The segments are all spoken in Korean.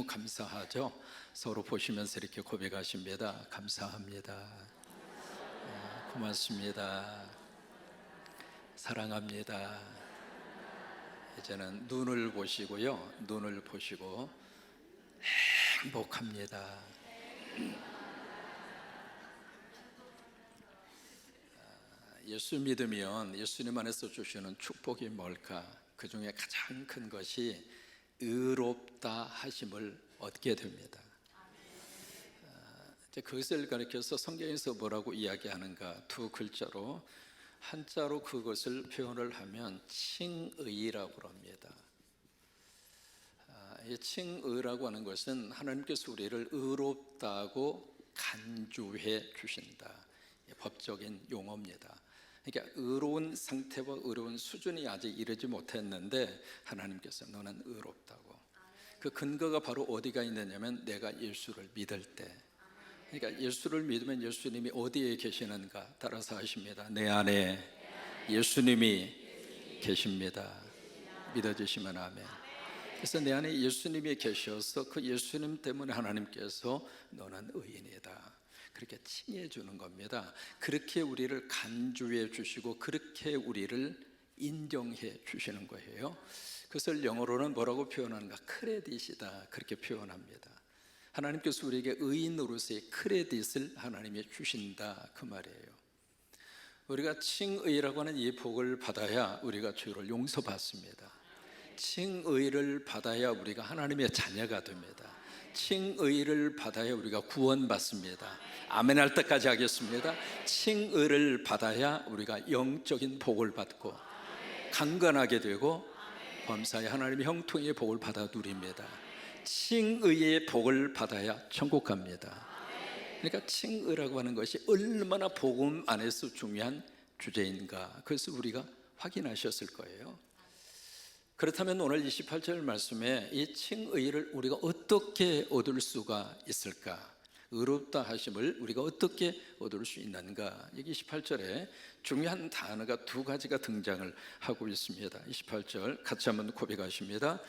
감사하죠. 서로 보시면서 이렇게 고백하십니다. 감사합니다. 고맙습니다. 사랑합니다. 이제는 눈을 보시고요. 눈을 보시고 행복합니다. 예수 믿으면 예수님 안에서 주시는 축복이 뭘까? 그 중에 가장 큰 것이 의롭다 하심을 얻게 됩니다. 그것을 가리켜서 성경에서 뭐라고 이야기하는가? 두 글자로, 한자로 그것을 표현을 하면 칭의라고 합니다. 이 칭의라고 하는 것은 하나님께서 우리를 의롭다고 간주해 주신다, 법적인 용어입니다. 그러니까 의로운 상태와 의로운 수준이 아직 이르지 못했는데 하나님께서 너는 의롭다고. 그 근거가 바로 어디가 있느냐면 내가 예수를 믿을 때. 그러니까 예수를 믿으면 예수님이 어디에 계시는가 따라서 하십니다. 내 안에 예수님이 계십니다. 믿어주시면 아멘. 그래서 내 안에 예수님이 계셔서 그 예수님 때문에 하나님께서 너는 의인이다 그렇게 칭해 주는 겁니다. 그렇게 우리를 간주해 주시고 그렇게 우리를 인정해 주시는 거예요. 그것을 영어로는 뭐라고 표현하는가? 크레딧이다 그렇게 표현합니다. 하나님께서 우리에게 의인으로서의 크레딧을 하나님이 주신다 그 말이에요. 우리가 칭의라고 하는 이 복을 받아야 우리가 죄를 용서받습니다. 칭의를 받아야 우리가 하나님의 자녀가 됩니다. 칭의를 받아야 우리가 구원받습니다. 아멘 할 때까지 하겠습니다. 칭의를 받아야 우리가 영적인 복을 받고 강건하게 되고 범사에 하나님의 형통의 복을 받아 누립니다. 칭의의 복을 받아야 천국 갑니다. 그러니까 칭의라고 하는 것이 얼마나 복음 안에서 중요한 주제인가, 그래서 우리가 확인하셨을 거예요. 그렇다면 오늘 28절 말씀에 이 칭의를 우리가 어떻게 얻을 수가 있을까? 의롭다 하심을 우리가 어떻게 얻을 수 있는가? 여기 28절에 중요한 단어가 두 가지가 등장을 하고 있습니다. 28절 같이 한번 고백하십니다.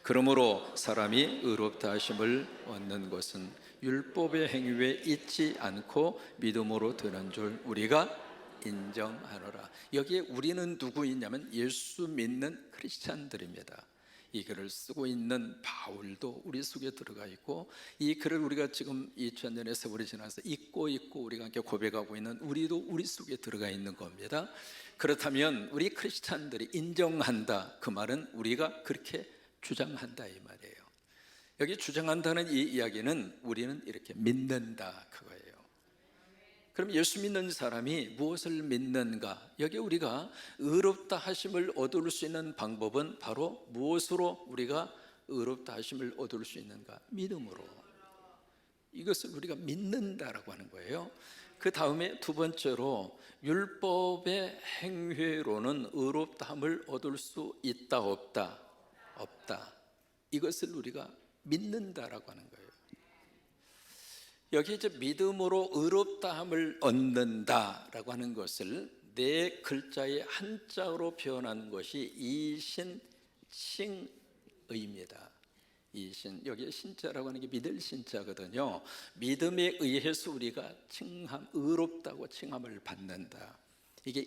그러므로 사람이 의롭다 하심을 얻는 것은 율법의 행위에 있지 않고 믿음으로 되는 줄 우리가 인정하노라. 여기에 우리는 누구이냐면 예수 믿는 크리스찬들입니다. 이 글을 쓰고 있는 바울도 우리 속에 들어가 있고, 이 글을 우리가 지금 2000년의 세월이 지나서 읽고 우리가 함께 고백하고 있는 우리도 우리 속에 들어가 있는 겁니다. 그렇다면 우리 크리스찬들이 인정한다 그 말은 우리가 그렇게 주장한다 이 말이에요. 여기 주장한다는 이 이야기는 우리는 이렇게 믿는다 그거예요. 그럼 예수 믿는 사람이 무엇을 믿는가? 여기 우리가 의롭다 하심을 얻을 수 있는 방법은 바로 무엇으로 우리가 의롭다 하심을 얻을 수 있는가? 믿음으로. 이것을 우리가 믿는다라고 하는 거예요. 그 다음에 두 번째로 율법의 행위로는 의롭다함을 얻을 수 있다 없다? 없다. 이것을 우리가 믿는다라고 하는 거예요. 여기 이제 믿음으로 의롭다함을 얻는다라고 하는 것을 네 글자의 한자로 표현한 것이 이신칭의입니다. 이신, 여기에 신자라고 하는 게 믿을 신자거든요. 믿음에 의해서 우리가 칭함, 의롭다고 칭함을 받는다. 이게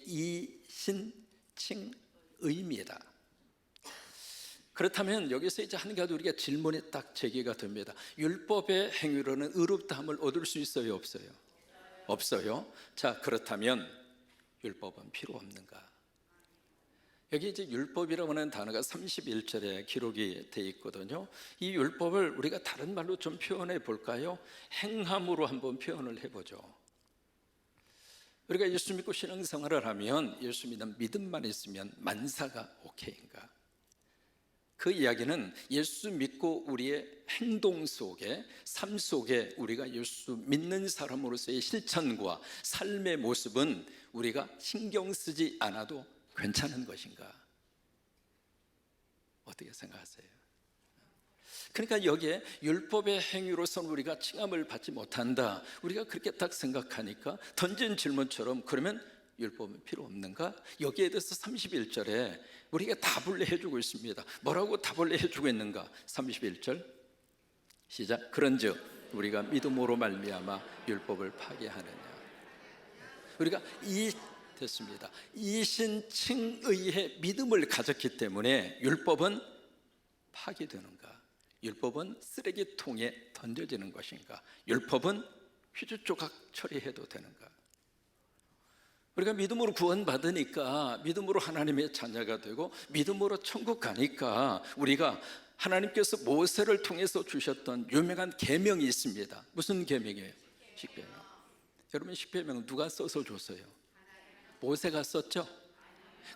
이신칭의입니다. 그렇다면 여기서 이제 한 가지 우리가 질문이 딱 제기가 됩니다. 율법의 행위로는 의롭다함을 얻을 수 있어요, 없어요? 없어요. 자, 그렇다면 율법은 필요 없는가? 여기 이제 율법이라고 하는 단어가 31절에 기록이 되어 있거든요. 이 율법을 우리가 다른 말로 좀 표현해 볼까요? 행함으로 한번 표현을 해보죠. 우리가 예수 믿고 신앙생활을 하면 예수 믿는 믿음만 있으면 만사가 오케이인가? 그 이야기는 예수 믿고 우리의 행동 속에, 삶 속에 우리가 예수 믿는 사람으로서의 실천과 삶의 모습은 우리가 신경 쓰지 않아도 괜찮은 것인가? 어떻게 생각하세요? 그러니까 여기에 율법의 행위로서는 우리가 칭함을 받지 못한다, 우리가 그렇게 딱 생각하니까 던진 질문처럼 그러면 율법은 필요 없는가? 여기에 대해서 31절에 우리가 답을 해주고 있습니다. 뭐라고 답을 해주고 있는가? 31절 시작. 그런즉 우리가 믿음으로 말미암아 율법을 파괴하느냐. 우리가 됐습니다. 이신칭의의 믿음을 가졌기 때문에 율법은 파괴되는가? 율법은 쓰레기통에 던져지는 것인가? 율법은 휘주 조각 처리해도 되는가? 우리가 믿음으로 구원받으니까 믿음으로 하나님의 자녀가 되고 믿음으로 천국 가니까 우리가 하나님께서 모세를 통해서 주셨던 유명한 계명이 있습니다. 무슨 계명이에요? 십계명. 여러분, 십계명은 누가 써서 줬어요? 모세가 썼죠?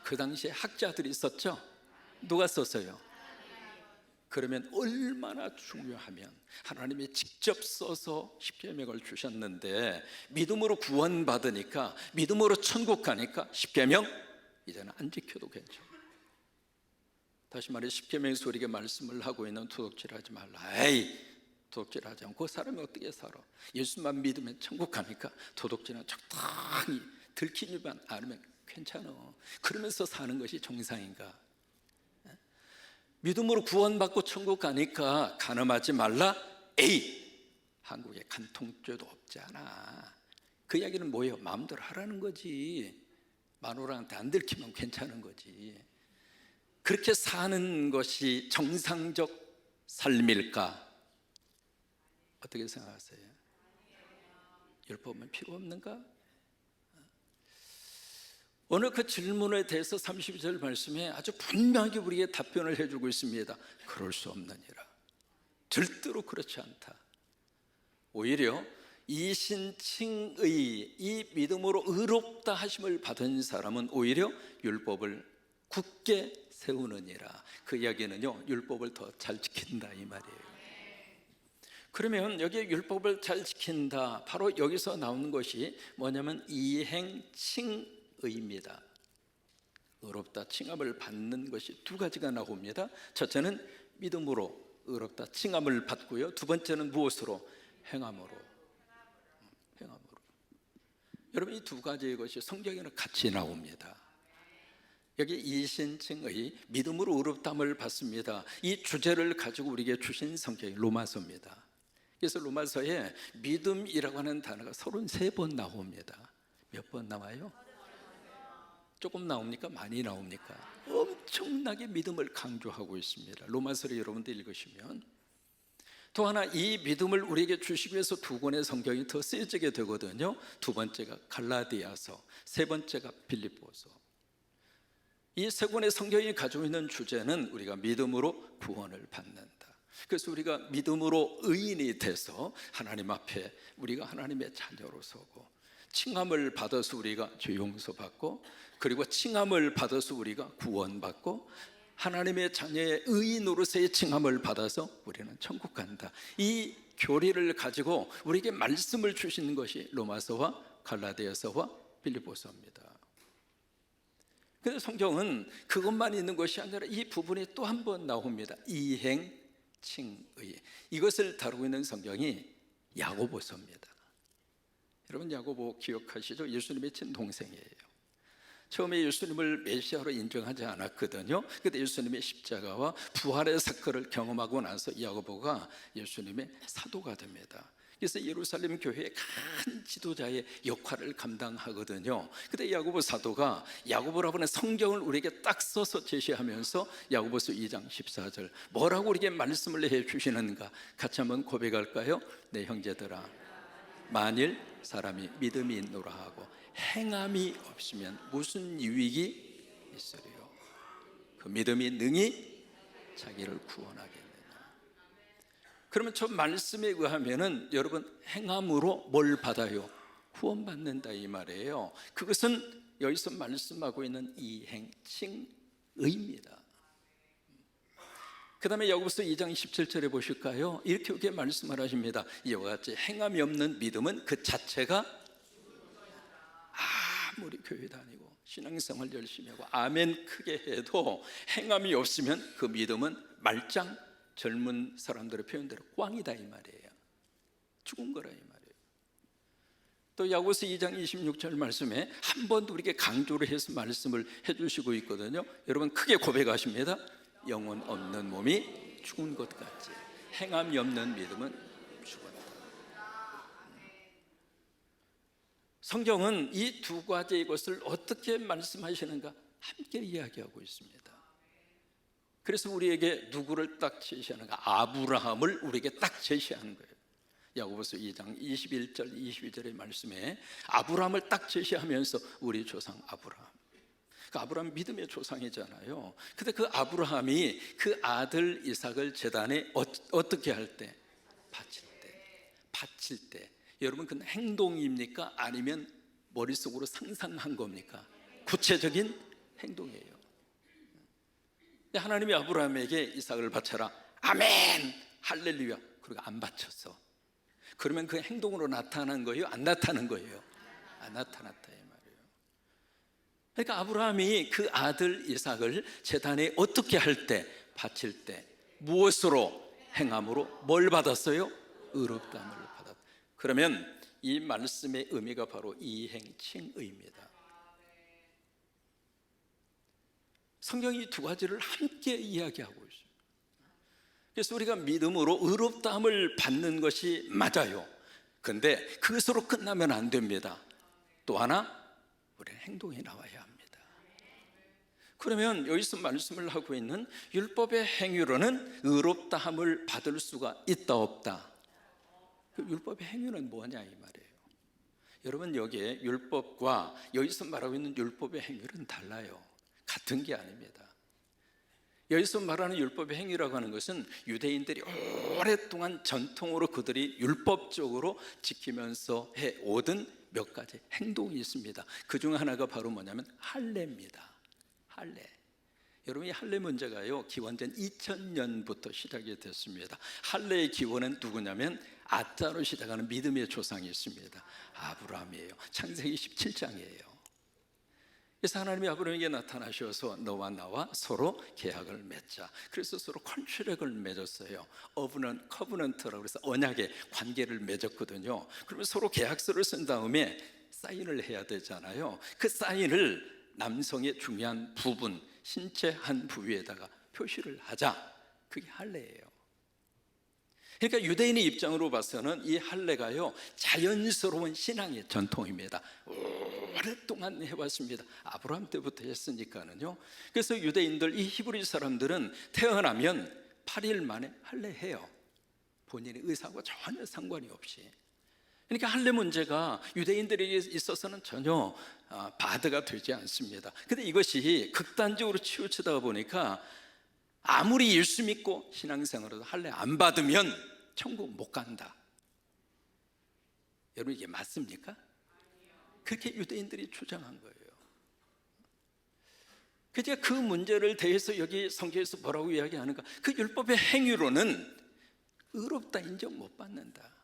그 당시에 학자들이 썼죠? 누가 썼어요? 그러면 얼마나 중요하면 하나님이 직접 써서 십계명을 주셨는데 믿음으로 구원받으니까, 믿음으로 천국 가니까 십계명 이제는 안 지켜도 괜찮아요. 다시 말해, 십계명에서 우리에게 말씀을 하고 있는 도둑질하지 말라. 에이, 도둑질하지 않고 그 사람이 어떻게 살아? 예수만 믿으면 천국 가니까 도둑질은 적당히 들키지만 않으면 괜찮아. 그러면서 사는 것이 정상인가? 믿음으로 구원받고 천국 가니까 간음하지 말라? 에이, 한국에 간통죄도 없잖아. 그 이야기는 뭐예요? 마음대로 하라는 거지. 마누라한테 안 들키면 괜찮은 거지. 그렇게 사는 것이 정상적 삶일까? 어떻게 생각하세요? 율법은 필요 없는가? 오늘 그 질문에 대해서 32절 말씀에 아주 분명하게 우리에게 답변을 해주고 있습니다. 그럴 수 없느니라. 절대로 그렇지 않다. 오히려 이신칭의, 이 믿음으로 의롭다 하심을 받은 사람은 오히려 율법을 굳게 세우느니라. 그 이야기는요, 율법을 더 잘 지킨다 이 말이에요. 그러면 여기 율법을 잘 지킨다, 바로 여기서 나오는 것이 뭐냐면 이행칭의입니다. 의롭다, 칭함을 받는 것이 두 가지가 나옵니다. 첫째는 믿음으로 의롭다, 칭함을 받고요. 두 번째는 무엇으로? 행함으로. 여러분, 이 두 가지의 것이 성경에는 같이 나옵니다. 여기 이신칭의 믿음으로 의롭다함을 받습니다. 이 주제를 가지고 우리에게 주신 성경이 로마서입니다. 그래서 로마서에 믿음이라고 하는 단어가 33번 나옵니다. 몇 번 나와요? 조금 나옵니까? 많이 나옵니까? 엄청나게 믿음을 강조하고 있습니다. 로마서를 여러분들 읽으시면. 또 하나, 이 믿음을 우리에게 주시기 위해서 두 권의 성경이 더 쓰여지게 되거든요. 두 번째가 갈라디아서, 세 번째가 빌립보서. 이 세 권의 성경이 가지고 있는 주제는 우리가 믿음으로 구원을 받는다. 그래서 우리가 믿음으로 의인이 돼서 하나님 앞에 우리가 하나님의 자녀로 서고, 칭함을 받아서 우리가 죄 용서받고, 그리고 칭함을 받아서 우리가 구원받고, 하나님의 자녀의 의인으로서의 칭함을 받아서 우리는 천국 간다. 이 교리를 가지고 우리에게 말씀을 주시는 것이 로마서와 갈라디아서와 빌립보서입니다. 그런데 성경은 그것만 있는 것이 아니라 이 부분이 또 한 번 나옵니다. 이행칭의. 이것을 다루고 있는 성경이 야고보서입니다. 여러분, 야고보 기억하시죠? 예수님의 친동생이에요. 처음에 예수님을 메시아로 인정하지 않았거든요. 그런데 예수님의 십자가와 부활의 사건을 경험하고 나서 야고보가 예수님의 사도가 됩니다. 그래서 예루살렘 교회의 큰 지도자의 역할을 감당하거든요. 그런데 야고보 사도가 야고보라고 하는 성경을 우리에게 딱 써서 제시하면서 야고보서 2장 14절 뭐라고 우리에게 말씀을 해주시는가? 같이 한번 고백할까요? 내 형제들아, 만일 사람이 믿음이 있노라 하고 행함이 없으면 무슨 유익이 있으리요? 그 믿음이 능히 자기를 구원하겠느냐. 그러면 저 말씀에 의하면은 여러분, 행함으로 뭘 받아요? 구원받는다 이 말이에요. 그것은 여기서 말씀하고 있는 이행칭의입니다. 그 다음에 야고보서 2장 17절에 보실까요? 이렇게 말씀을 하십니다. 이와 같이 행함이 없는 믿음은 그 자체가, 아무리 교회 다니고 신앙생활 열심히 하고 아멘 크게 해도 행함이 없으면 그 믿음은 말짱, 젊은 사람들의 표현대로 꽝이다 이 말이에요. 죽은 거라 이 말이에요. 또 야고보서 2장 26절 말씀에 한 번 더 우리에게 강조를 해서 말씀을 해주시고 있거든요. 여러분, 크게 고백하십니다. 영혼 없는 몸이 죽은 것 같지, 행함이 없는 믿음은 죽었다. 성경은 이 두 가지의 것을 어떻게 말씀하시는가 함께 이야기하고 있습니다. 그래서 우리에게 누구를 딱 제시하는가? 아브라함을 우리에게 딱 제시하는 거예요. 야고보서 2장 21절 22절의 말씀에 아브라함을 딱 제시하면서 우리 조상 아브라함, 그 아브라함 믿음의 조상이잖아요. 근데 그 아브라함이 그 아들 이삭을 제단에 어떻게 할 때? 바칠 때 여러분 그건 행동입니까? 아니면 머릿속으로 상상한 겁니까? 구체적인 행동이에요. 하나님이 아브라함에게 이삭을 바쳐라, 아멘, 할렐루야. 그리고 안 바쳤어. 그러면 그 행동으로 나타난 거예요? 안 나타난 거예요? 안 나타났다 이 말이에요. 그러니까 아브라함이 그 아들 이삭을 제단에 어떻게 할 때? 바칠 때 무엇으로? 행함으로. 뭘 받았어요? 의롭다함을 받았다. 그러면 이 말씀의 의미가 바로 이행칭의입니다. 성경이 두 가지를 함께 이야기하고 있어요. 그래서 우리가 믿음으로 의롭다함을 받는 것이 맞아요. 그런데 그것으로 끝나면 안 됩니다. 또 하나, 우리는 행동이 나와야 합니다. 그러면 여기서 말씀을 하고 있는 율법의 행위로는 의롭다함을 받을 수가 있다 없다? 그 율법의 행위는 뭐냐 이 말이에요. 여러분 여기에 율법과 여기서 말하고 있는 율법의 행위는 달라요. 같은 게 아닙니다. 여기서 말하는 율법의 행위라고 하는 것은 유대인들이 오랫동안 전통으로 그들이 율법적으로 지키면서 해오던 몇 가지 행동이 있습니다. 그 중 하나가 바로 뭐냐면 할례입니다. 할례. 여러분 이 할례 문제가요 기원전 2000년부터 시작이 됐습니다. 할례의 기원은 누구냐면 아자로 시작하는 믿음의 조상이 있습니다. 아브라함이에요. 창세기 17장이에요. 그래서 하나님이 아브라함에게 나타나셔서 너와 나와 서로 계약을 맺자. 그래서 서로 컨트랙을 맺었어요. 커버넌트라고 해서 언약의 관계를 맺었거든요. 그러면 서로 계약서를 쓴 다음에 사인을 해야 되잖아요. 그 사인을 남성의 중요한 부분, 신체 한 부위에다가 표시를 하자. 그게 할례예요. 그러니까 유대인의 입장으로 봐서는 이 할례가요 자연스러운 신앙의 전통입니다. 오랫동안 해왔습니다. 아브라함 때부터 했으니까는요. 그래서 유대인들, 이 히브리 사람들은 태어나면 8일 만에 할례해요. 본인의 의사와 전혀 상관이 없이. 그러니까 할례 문제가 유대인들에게 있어서는 전혀 바드가 되지 않습니다. 그런데 이것이 극단적으로 치우치다 보니까 아무리 예수 믿고 신앙생활을 할례 안 받으면 천국 못 간다. 여러분 이게 맞습니까? 그렇게 유대인들이 주장한 거예요. 그러니까 그 문제를 대해서 여기 성경에서 뭐라고 이야기하는가? 그 율법의 행위로는 의롭다 인정 못 받는다.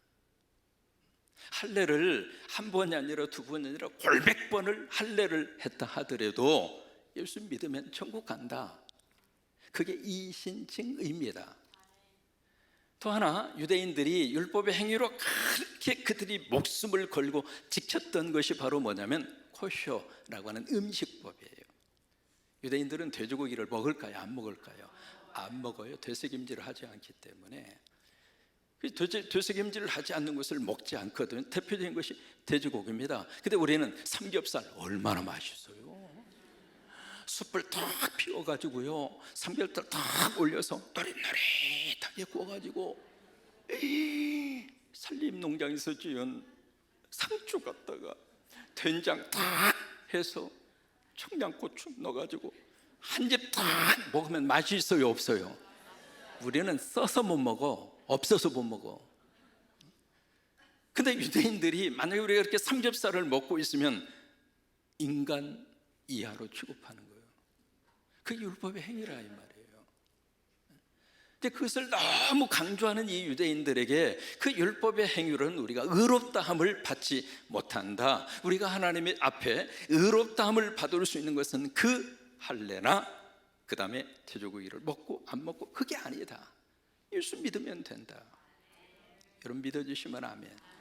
할례를 한 번이 아니라 두 번이 아니라 골백 번을 할례를 했다 하더라도 예수 믿으면 천국 간다. 그게 이신칭의입니다. 또 하나, 유대인들이 율법의 행위로 그렇게 그들이 목숨을 걸고 지켰던 것이 바로 뭐냐면 코셔라고 하는 음식법이에요. 유대인들은 돼지고기를 먹을까요? 안 먹을까요? 안 먹어요. 되새김질을 하지 않기 때문에. 되새김질을 하지 않는 것을 먹지 않거든요. 대표적인 것이 돼지고기입니다. 근데 우리는 삼겹살 얼마나 맛있어요. 숯불 탁 피워가지고요 삼겹살 탁 올려서 노릇노릇하게 구워가지고 산림농장에서 지은 상추 갖다가 된장 탁 해서 청양고추 넣어가지고 한 입 탁 먹으면 맛이 있어요 없어요? 우리는 써서 못 먹어, 없어서 못 먹어. 근데 유대인들이 만약에 우리가 이렇게 삼겹살을 먹고 있으면 인간 이하로 취급하는 거예요. 그게 율법의 행위라 이 말이에요. 근데 그것을 너무 강조하는 이 유대인들에게 그 율법의 행위로는 우리가 의롭다함을 받지 못한다. 우리가 하나님의 앞에 의롭다함을 받을 수 있는 것은 그 할례나 그 다음에 돼지고기를 먹고 안 먹고 그게 아니다. 예수 믿으면 된다. 여러분 믿어주시면 아멘.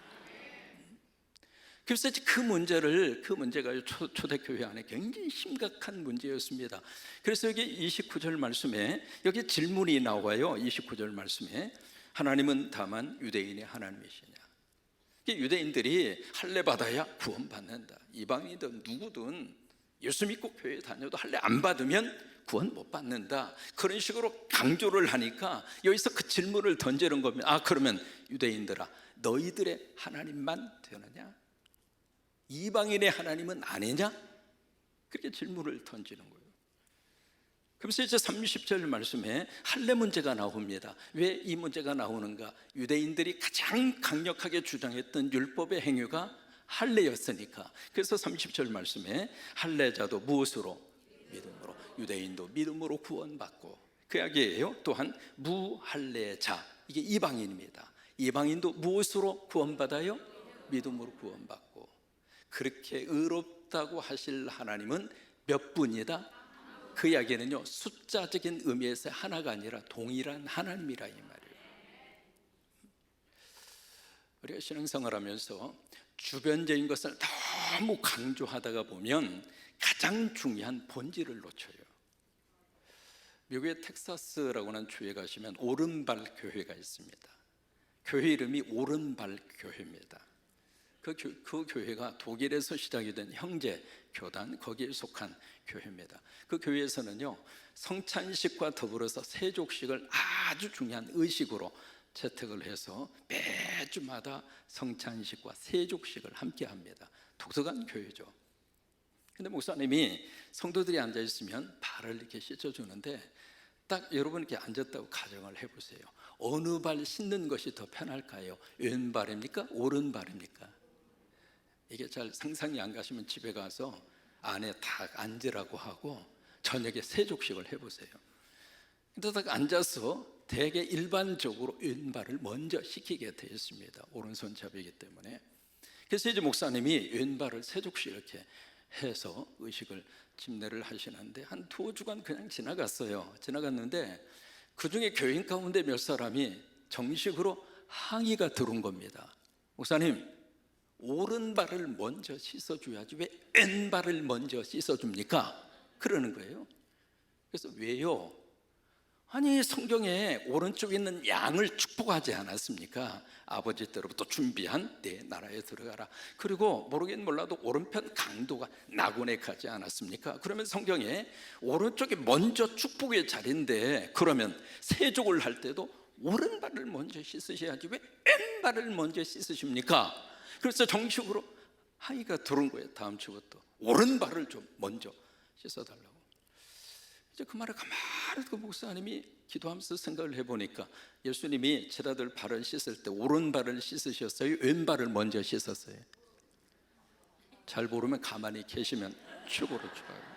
그래서 그 문제가 초대교회 안에 굉장히 심각한 문제였습니다. 그래서 여기 29절 말씀에 여기 질문이 나와요. 29절 말씀에 하나님은 다만 유대인의 하나님이시냐? 유대인들이 할례 받아야 구원받는다. 이방인이든 누구든 예수 믿고 교회 다녀도 할례 안 받으면 구원 못 받는다. 그런 식으로 강조를 하니까 여기서 그 질문을 던지는 겁니다. 그러면 유대인들아, 너희들의 하나님만 되느냐? 이방인의 하나님은 아니냐? 그렇게 질문을 던지는 거예요. 그래서 이제 30절 말씀에 할례 문제가 나옵니다. 왜 이 문제가 나오는가? 유대인들이 가장 강력하게 주장했던 율법의 행위가 할례였으니까. 그래서 30절 말씀에 할례자도 무엇으로? 믿음으로. 유대인도 믿음으로 구원받고, 그 이야기예요. 또한 무할례자, 이게 이방인입니다. 이방인도 무엇으로 구원받아요? 믿음으로 구원받고. 그렇게 의롭다고 하실 하나님은 몇 분이다? 그 이야기는요, 숫자적인 의미에서 하나가 아니라 동일한 하나님이라 이 말이에요. 우리가 신앙생활 하면서 주변적인 것을 너무 강조하다가 보면 가장 중요한 본질을 놓쳐요. 미국의 텍사스라고 하는 주에 가시면 오른발 교회가 있습니다. 교회 이름이 오른발 교회입니다. 그 교회가 독일에서 시작이 된 형제 교단, 거기에 속한 교회입니다. 그 교회에서는요, 성찬식과 더불어서 세족식을 아주 중요한 의식으로 채택을 해서 매주마다 성찬식과 세족식을 함께 합니다. 독특한 교회죠. 근데 목사님이 성도들이 앉아 있으면 발을 이렇게 씻어주는데, 딱 여러분 이렇게 앉았다고 가정을 해보세요. 어느 발 씻는 것이 더 편할까요? 왼발입니까? 오른발입니까? 이게 잘 상상이 안 가시면 집에 가서 안에 딱 앉으라고 하고 저녁에 세족식을 해보세요. 근데 딱 앉아서 대개 일반적으로 왼발을 먼저 시키게 되어 있습니다. 오른손잡이기 때문에. 그래서 이제 목사님이 왼발을 세족식 이렇게 해서 의식을 집례를 하시는데 한 2주간 그냥 지나갔어요. 지나갔는데 그 중에 교인 가운데 몇 사람이 정식으로 항의가 들어온 겁니다. 목사님, 오른발을 먼저 씻어줘야지 왜 왼발을 먼저 씻어줍니까? 그러는 거예요. 그래서 왜요? 아니, 성경에 오른쪽에 있는 양을 축복하지 않았습니까? 아버지 때로부터 준비한 내 나라에 들어가라. 그리고 모르긴 몰라도 오른편 강도가 나고네가지 않았습니까? 그러면 성경에 오른쪽이 먼저 축복의 자리인데, 그러면 세족을 할 때도 오른발을 먼저 씻으셔야지 왜 왼발을 먼저 씻으십니까? 그래서 정식으로 항의가 들어온 거예요. 다음 주부터 오른발을 좀 먼저 씻어달라고. 이제 그 말을 가만히 듣고 목사님이 기도하면서 생각을 해보니까 예수님이 제자들 발을 씻을 때 오른발을 씻으셨어요? 왼발을 먼저 씻었어요? 잘 모르면 가만히 계시면 최고로 좋아요.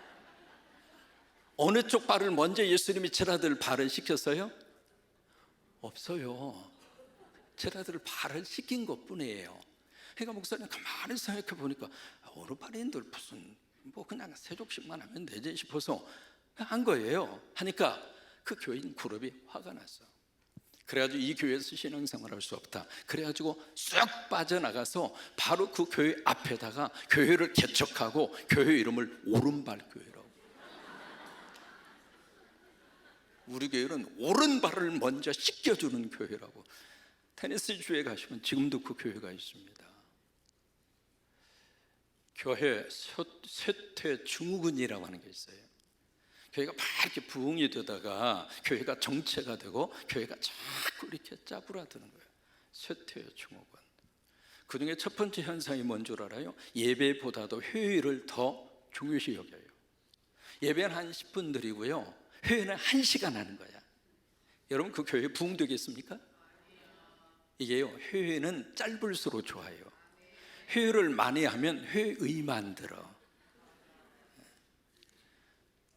어느 쪽 발을 먼저 예수님이 제자들 발을 씻겼어요? 없어요. 제자들 발을 씻긴 것뿐이에요. 그러니까 목사님 가만히 생각해 보니까 오른발인들 무슨 뭐 그냥 세족식만 하면 되지 싶어서 한 거예요. 하니까 그 교인 그룹이 화가 났어. 그래가지고 이 교회에서 신앙생활 할 수 없다. 그래가지고 쑥 빠져나가서 바로 그 교회 앞에다가 교회를 개척하고 교회 이름을 오른발 교회라고. 우리 교회는 오른발을 먼저 씻겨주는 교회라고. 테네시 주에 가시면 지금도 그 교회가 있습니다. 교회 쇠퇴 증후군이라고 하는 게 있어요. 교회가 막 이렇게 부흥이 되다가 교회가 정체가 되고 교회가 자꾸 이렇게 짜부라드는 거예요. 쇠퇴 증후군. 그 중에 첫 번째 현상이 뭔 줄 알아요? 예배보다도 회의를 더 중요시 여겨요. 예배는 한 10분 드리고요, 회의는 1시간 하는 거야. 여러분, 그 교회 부흥되겠습니까? 이게요, 회의는 짧을수록 좋아요. 회의를 많이 하면 회의만 들어.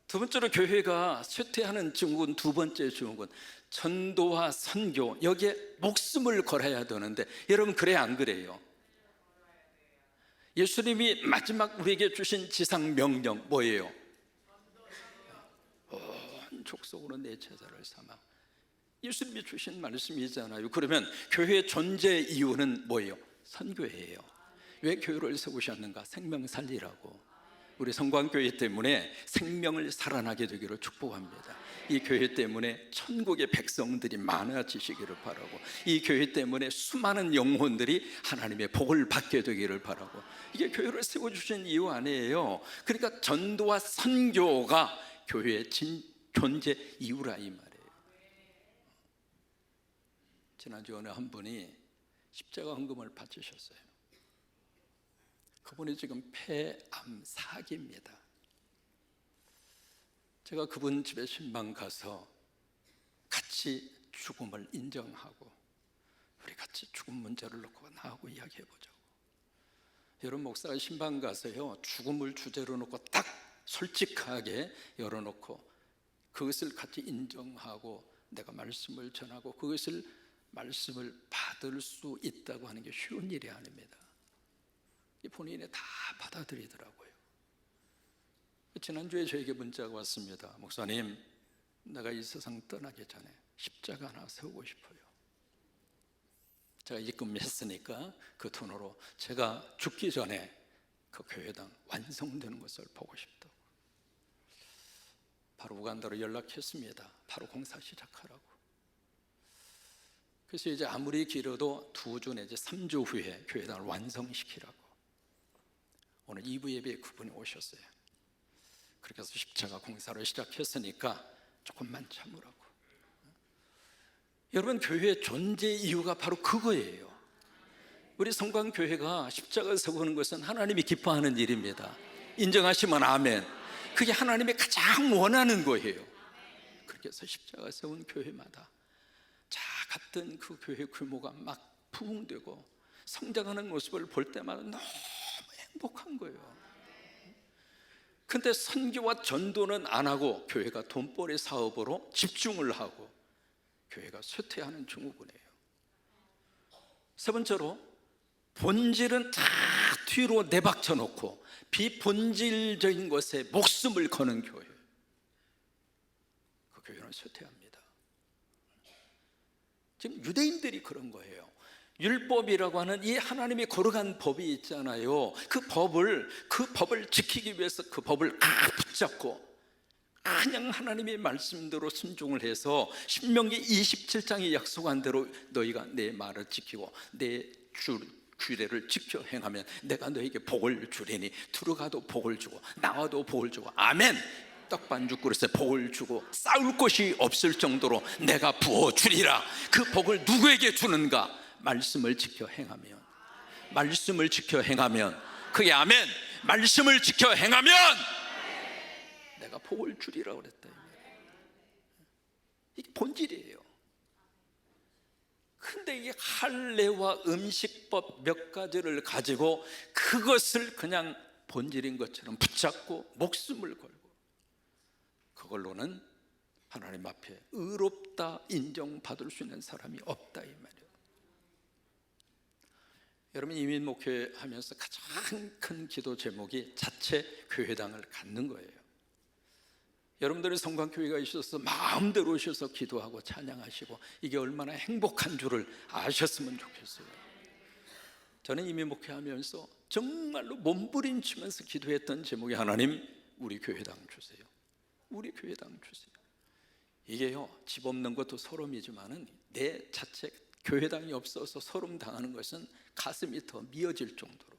두 번째로 교회가 쇠퇴하는 증후군, 두 번째 증후군, 전도와 선교, 여기에 목숨을 걸어야 되는데 여러분, 그래 안 그래요? 예수님이 마지막 우리에게 주신 지상 명령 뭐예요? 온 족속으로 내 제자를 삼아. 예수님이 주신 말씀이잖아요. 그러면 교회의 존재 이유는 뭐예요? 선교예요. 왜 교회를 세우셨는가? 생명 살리라고. 우리 성광교회 때문에 생명을 살아나게 되기를 축복합니다. 이 교회 때문에 천국의 백성들이 많아지시기를 바라고, 이 교회 때문에 수많은 영혼들이 하나님의 복을 받게 되기를 바라고, 이게 교회를 세워주신 이유 아니에요. 그러니까 전도와 선교가 교회의 존재 이유라 이 말이에요. 지난주에 어느 한 분이 십자가 헌금을 바치셨어요. 그분이 지금 폐암 4기입니다. 제가 그분 집에 신방 가서 같이 죽음을 인정하고 우리 같이 죽음 문제를 놓고 나하고 이야기해보자고. 여러분, 목사가 신방 가서요, 죽음을 주제로 놓고 딱 솔직하게 열어놓고 그것을 같이 인정하고 내가 말씀을 전하고 그것을 말씀을 받을 수 있다고 하는 게 쉬운 일이 아닙니다. 본인이 다 받아들이더라고요. 지난주에 저에게 문자가 왔습니다. 목사님, 내가 이 세상 떠나기 전에 십자가 하나 세우고 싶어요. 제가 입금했으니까 그 돈으로 제가 죽기 전에 그 교회당 완성되는 것을 보고 싶다고. 바로 우간다로 연락했습니다. 바로 공사 시작하라고. 그래서 이제 아무리 길어도 2주 내지 3주 후에 교회당을 완성시키라고. 오늘 2부 예배에 그분이 오셨어요. 그렇게 해서 십자가 공사를 시작했으니까 조금만 참으라고. 여러분, 교회의 존재 이유가 바로 그거예요. 우리 성광교회가 십자가 세우는 것은 하나님이 기뻐하는 일입니다. 인정하시면 아멘. 그게 하나님이 가장 원하는 거예요. 그렇게 해서 십자가 세운 교회마다 같은 그 교회 규모가 막 부흥되고 성장하는 모습을 볼 때마다 너무 행복한 거예요. 근데 선교와 전도는 안 하고 교회가 돈벌이 사업으로 집중을 하고 교회가 쇠퇴하는 증후군이에요. 세 번째로, 본질은 다 뒤로 내박쳐 놓고 비본질적인 것에 목숨을 거는 교회, 그 교회는 쇠퇴합니다. 지금 유대인들이 그런 거예요. 율법이라고 하는 이 하나님이 거룩한 법이 있잖아요. 그 법을 지키기 위해서 그 법을 붙잡고 그냥 하나님의 말씀대로 순종을 해서 신명기 27장에 약속한 대로 너희가 내 말을 지키고 내 규례를 지켜 행하면 내가 너에게 복을 주리니 들어가도 복을 주고 나와도 복을 주고, 아멘. 떡반죽 그릇에 복을 주고 싸울 곳이 없을 정도로 내가 부어주리라. 그 복을 누구에게 주는가? 말씀을 지켜 행하면, 말씀을 지켜 행하면, 그게 아멘. 말씀을 지켜 행하면 내가 복을 주리라고 그랬다. 이게 본질이에요. 근데 이 할례와 음식법 몇 가지를 가지고 그것을 그냥 본질인 것처럼 붙잡고 목숨을 걸고 그걸로는 하나님 앞에 의롭다 인정받을 수 있는 사람이 없다 이 말이에요. 여러분, 이민 목회하면서 가장 큰 기도 제목이 자체 교회당을 갖는 거예요. 여러분들이 성광교회가 있어서 마음대로 오셔서 기도하고 찬양하시고 이게 얼마나 행복한 줄을 아셨으면 좋겠어요. 저는 이민 목회하면서 정말로 몸부림치면서 기도했던 제목이 하나님, 우리 교회당 주세요. 우리 교회당 주세요. 이게요, 집 없는 것도 소름이지만은 내 자체 교회당이 없어서 소름 당하는 것은 가슴이 더 미어질 정도로.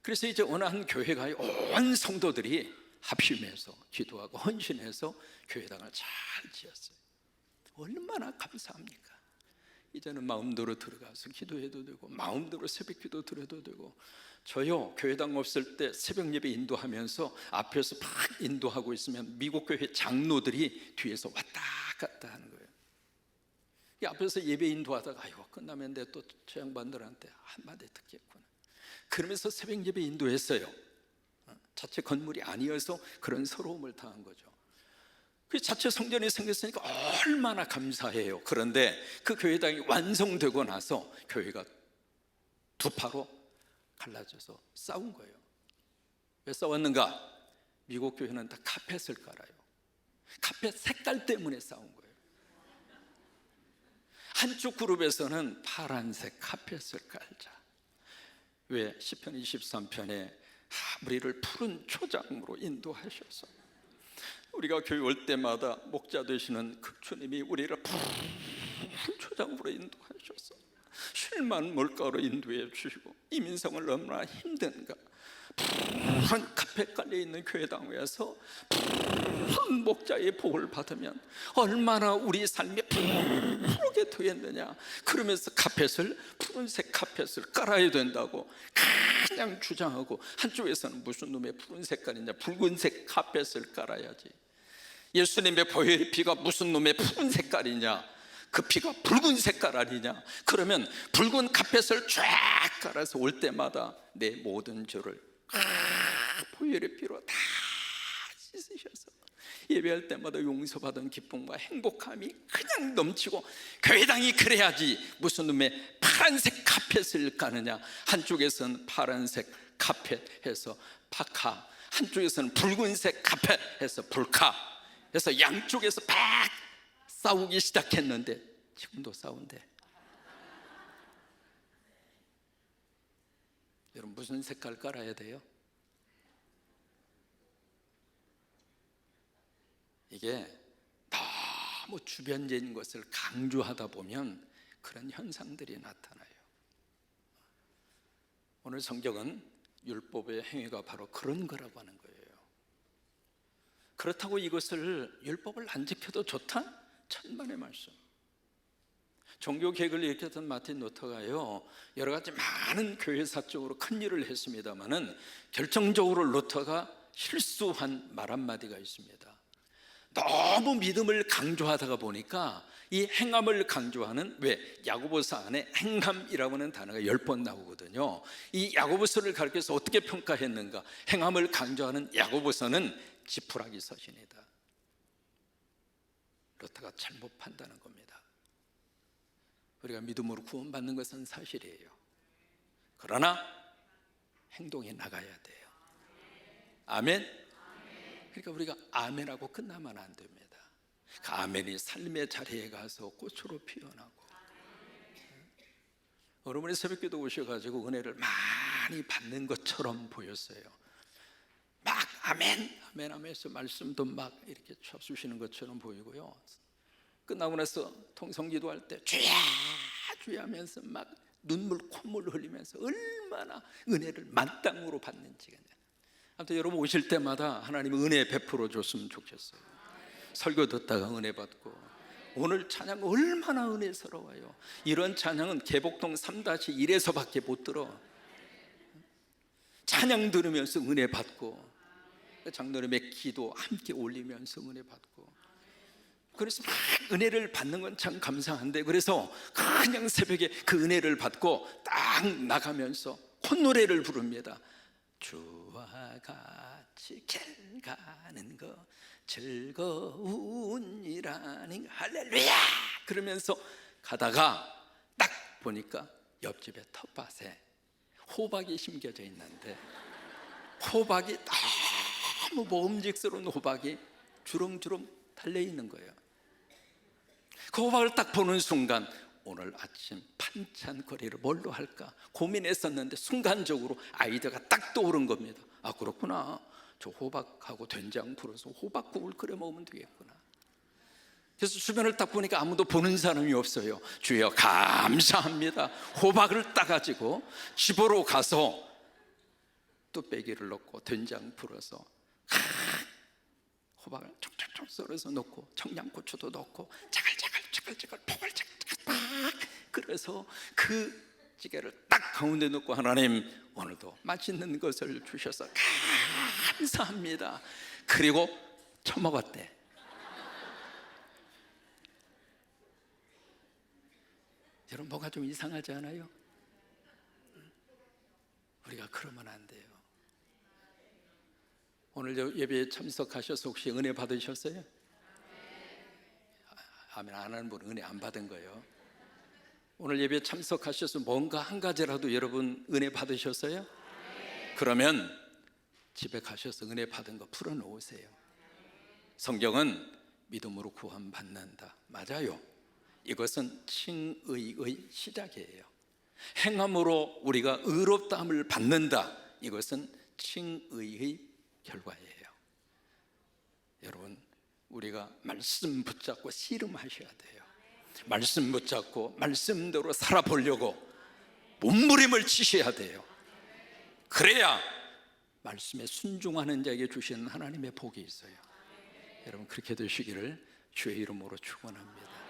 그래서 이제 어느 한 교회가 온 성도들이 합심해서 기도하고 헌신해서 교회당을 잘 지었어요. 얼마나 감사합니까? 이제는 마음대로 들어가서 기도해도 되고 마음대로 새벽 기도 드려도 되고. 저요, 교회당 없을 때 새벽 예배 인도하면서 앞에서 막 인도하고 있으면 미국 교회 장로들이 뒤에서 왔다 갔다 하는 거예요. 이 앞에서 예배 인도하다가 아이고 끝나면 내 또 저 양반들한테 한마디 듣겠구나 그러면서 새벽 예배 인도했어요. 자체 건물이 아니어서 그런 서러움을 당한 거죠. 그 자체 성전이 생겼으니까 얼마나 감사해요. 그런데 그 교회당이 완성되고 나서 교회가 두 파로 갈라져서 싸운 거예요. 왜 싸웠는가? 미국 교회는 다 카펫을 깔아요. 카펫 색깔 때문에 싸운 거예요. 한쪽 그룹에서는 파란색 카펫을 깔자. 왜? 시편 23편에 우리를 푸른 초장으로 인도하셔서 우리가 교회 올 때마다 목자 되시는 그 주님이 우리를 푸른 초장으로 인도하셔서 쉴만 물가로 인도해 주시고, 이민성을 너무나 힘든가 푸른 카펫 깔려있는 교회당에서 푸른 목자의 복을 받으면 얼마나 우리 삶이 푸르게 되겠느냐. 그러면서 푸른색 카펫을 깔아야 된다고 그냥 주장하고, 한쪽에서는 무슨 놈의 푸른 색깔이냐, 붉은색 카펫을 깔아야지. 예수님의 보혈의 피가 무슨 놈의 푸른 색깔이냐, 그 피가 붉은 색깔 아니냐. 그러면 붉은 카펫을 쫙 깔아서 올 때마다 내 모든 죄를 보혈의 피로 다 씻으셔서 예배할 때마다 용서받은 기쁨과 행복함이 그냥 넘치고, 교회당이 그래야지 무슨 놈의 파란색 카펫을 까느냐. 한쪽에서는 파란색 카펫 해서 파카, 한쪽에서는 붉은색 카펫 해서 불카 해서 양쪽에서 막 싸우기 시작했는데, 지금도 싸운대. 여러분, 무슨 색깔 깔아야 돼요? 이게 너무 주변적인 것을 강조하다 보면 그런 현상들이 나타나요. 오늘 성경은 율법의 행위가 바로 그런 거라고 하는 거예요. 그렇다고 이것을 율법을 안 지켜도 좋다? 천만의 말씀. 종교개혁을 일으켰던 마틴 루터가요, 여러 가지 많은 교회사적으로 큰 일을 했습니다마는 결정적으로 루터가 실수한 말 한마디가 있습니다. 너무 믿음을 강조하다가 보니까 이 행함을 강조하는, 왜 야고보서 안에 행함이라고 하는 단어가 10번 나오거든요. 이 야고보서를 가르쳐서 어떻게 평가했는가? 행함을 강조하는 야고보서는 지푸라기 서신이다. 루터가 잘못 판단한 겁니다. 우리가 믿음으로 구원받는 것은 사실이에요. 그러나 행동에 나가야 돼요. 아멘. 그러니까 우리가 아멘하고 끝나면 안 됩니다. 그 아멘이 삶의 자리에 가서 꽃으로 피어나고, 여러분이 새벽기도 오셔가지고 은혜를 많이 받는 것처럼 보였어요. 막 아멘 아멘 하면서 말씀도 막 이렇게 쳐주시는 것처럼 보이고요, 끝나고 나서 통성기도할 때 주야 주야 하면서 막 눈물 콧물 흘리면서 얼마나 은혜를 만땅으로 받는지가. 아무튼 여러분 오실 때마다 하나님 은혜 베풀어 줬으면 좋겠어요. 설교 듣다가 은혜 받고, 오늘 찬양 얼마나 은혜스러워요. 이런 찬양은 개복동 3-1에서밖에 못 들어. 찬양 들으면서 은혜 받고, 장로님의 기도 함께 올리면서 은혜 받고, 그래서 막 은혜를 받는 건 참 감사한데, 그래서 그냥 새벽에 그 은혜를 받고 딱 나가면서 콧노래를 부릅니다. 주와 같이 길 가는 거 즐거운 일아닌 할렐루야 그러면서 가다가 딱 보니까 옆집에 텃밭에 호박이 심겨져 있는데, 호박이 너무 먹음직스러운 호박이 주렁주렁 달려있는 거예요. 그 호박을 딱 보는 순간 오늘 아침 반찬거리를 뭘로 할까 고민했었는데 순간적으로 아이디어가 딱 떠오른 겁니다. 아, 그렇구나. 저 호박하고 된장 풀어서 호박국을 끓여 먹으면 되겠구나. 그래서 주변을 딱 보니까 아무도 보는 사람이 없어요. 주여 감사합니다. 호박을 따가지고 집으로 가서 뚝배기를 넣고 된장 풀어서 호박을 촉촉촉 썰어서 넣고 청양고추도 넣고 자글자글 포글자글 막 그래서 그 찌개를 딱 가운데 넣고, 하나님 오늘도 맛있는 것을 주셔서 감사합니다. 그리고 처먹었대. 여러분, 뭐가 좀 이상하지 않아요? 우리가 그러면 안 돼요. 오늘 예배에 참석하셔서 혹시 은혜 받으셨어요? 아멘 안 하는 분은 은혜 안 받은 거예요. 오늘 예배에 참석하셔서 뭔가 한 가지라도 여러분 은혜 받으셨어요? 그러면 집에 가셔서 은혜 받은 거 풀어놓으세요. 성경은 믿음으로 구원받는다, 맞아요. 이것은 칭의의 시작이에요. 행함으로 우리가 의롭다함을 받는다, 이것은 칭의의 결과예요. 여러분, 우리가 말씀 붙잡고 씨름하셔야 돼요. 말씀 붙잡고 말씀대로 살아보려고 몸부림을 치셔야 돼요. 그래야 말씀에 순종하는 자에게 주시는 하나님의 복이 있어요. 여러분, 그렇게 되시기를 주의 이름으로 축원합니다.